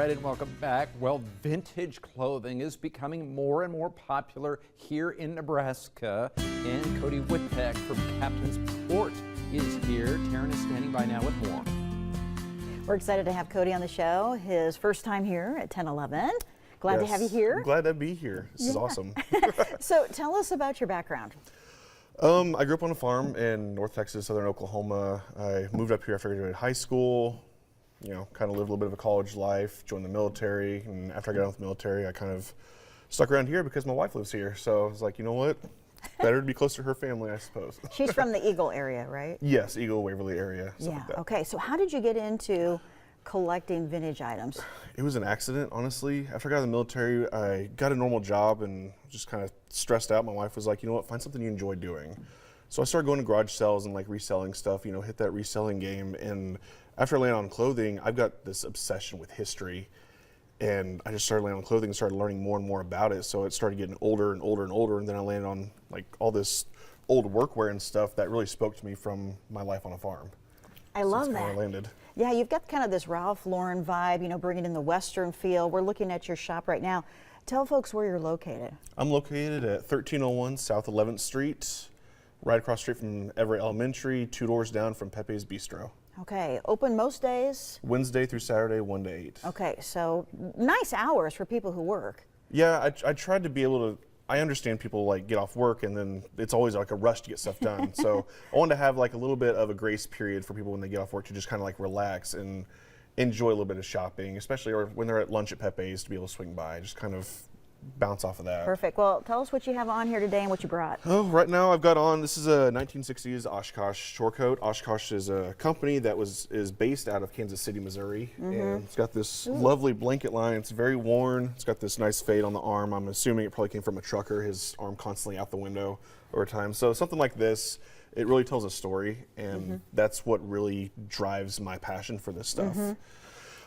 Right, and welcome back. Well, vintage clothing is becoming more and more popular here in Nebraska. And Cody Whitpeck from Kaptain's Port is here. Taryn is standing by now with more. We're excited to have Cody on the show. His first time here at 1011. Glad to have you here. I'm glad to be here. This is awesome. So tell us about your background. I grew up on a farm in North Texas, southern Oklahoma. I moved up here after I graduated high school. You know, kind of lived a little bit of a college life, joined the military, and after I got out of the military, I kind of stuck around here because my wife lives here. So I was like, you know what? Better to be close to her family, I suppose. She's from the Eagle area, right? Yes, Eagle, Waverly area. Yeah, like that. okay. So how did you get into collecting vintage items? It was an accident, honestly. After I got out of the military, I got a normal job and just kind of stressed out. My wife was like, you know what, find something you enjoy doing. So I started going to garage sales and like reselling stuff, you know, hit that reselling game. And after I landed on clothing, I've got this obsession with history. And I just started landing on clothing and started learning more and more about it. So it started getting older and older and older. And then I landed on like all this old workwear and stuff that really spoke to me from my life on a farm. I love that. I landed. Yeah, you've got kind of this Ralph Lauren vibe, you know, bringing in the Western feel. We're looking at your shop right now. Tell folks where you're located. I'm located at 1301 South 11th Street, right across the street from Everett Elementary, 2 doors down from Pepe's Bistro. Okay, open most days? Wednesday through Saturday, 1 to 8. Okay, so nice hours for people who work. Yeah, I tried to be able to, I understand people like get off work and then it's always like a rush to get stuff done. So I wanted to have like a little bit of a grace period for people when they get off work to just kind of like relax and enjoy a little bit of shopping, especially or when they're at lunch at Pepe's to be able to swing by, just kind of bounce off of that. Perfect. Well, tell us what you have on here today and what you brought. Oh, right now I've got on, this is a 1960s Oshkosh short coat. Oshkosh is a company that is based out of Kansas City, Missouri. And it's got this lovely blanket line. It's very worn. It's got this nice fade on the arm. I'm assuming it probably came from a trucker, his arm constantly out the window over time. So something like this, it really tells a story. And that's what really drives my passion for this stuff.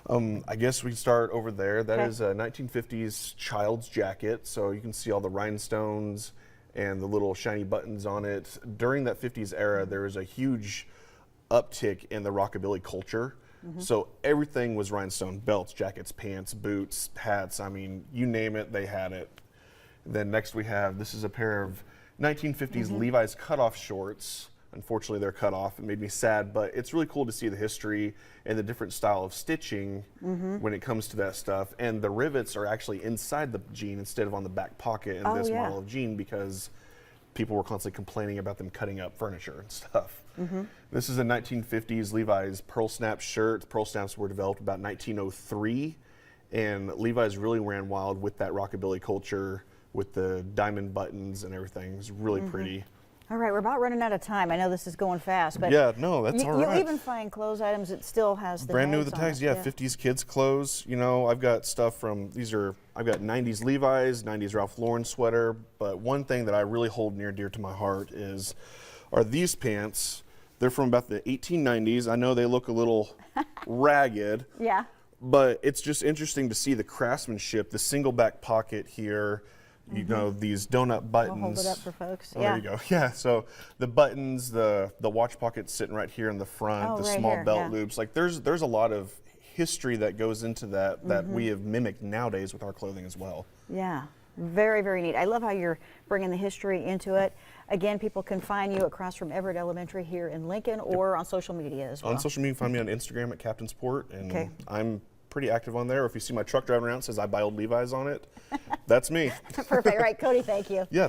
I guess we can start over there. That is a 1950s child's jacket. So you can see all the rhinestones and the little shiny buttons on it. During that 50s era, there was a huge uptick in the rockabilly culture. So everything was rhinestone: belts, jackets, pants, boots, hats. I mean, you name it, they had it. Then next we have, this is a pair of 1950s Levi's cutoff shorts. Unfortunately, they're cut off. It made me sad, but it's really cool to see the history and the different style of stitching when it comes to that stuff. And the rivets are actually inside the jean instead of on the back pocket in this model of jean because people were constantly complaining about them cutting up furniture and stuff. This is a 1950s Levi's pearl snap shirt. The pearl snaps were developed about 1903, and Levi's really ran wild with that rockabilly culture with the diamond buttons and everything. It was really pretty. All right, we're about running out of time. I know this is going fast, but yeah, no, that's all right. You even find clothes items that still has the brand new tags with the on tags. it. Yeah, 50s kids clothes. You know, I've got stuff from I've got 90s Levi's, 90s Ralph Lauren sweater. But one thing that I really hold near and dear to my heart are these pants. They're from about the 1890s. I know they look a little ragged. Yeah. But it's just interesting to see the craftsmanship, the single back pocket here. You know, these donut buttons. I'll hold it up for folks. Oh, there you go. Yeah, so the buttons, the watch pocket sitting right here in the front, the right small here, belt loops. Like there's a lot of history that goes into that we have mimicked nowadays with our clothing as well. Yeah, very, very neat. I love how you're bringing the history into it. Again, people can find you across from Everett Elementary here in Lincoln or on social media as well. On social media, you can find me on Instagram at Kaptain's Port, and I'm pretty active on there. If you see my truck driving around, it says I buy old Levi's on it, that's me. Perfect. All right, Cody, thank you. Yeah.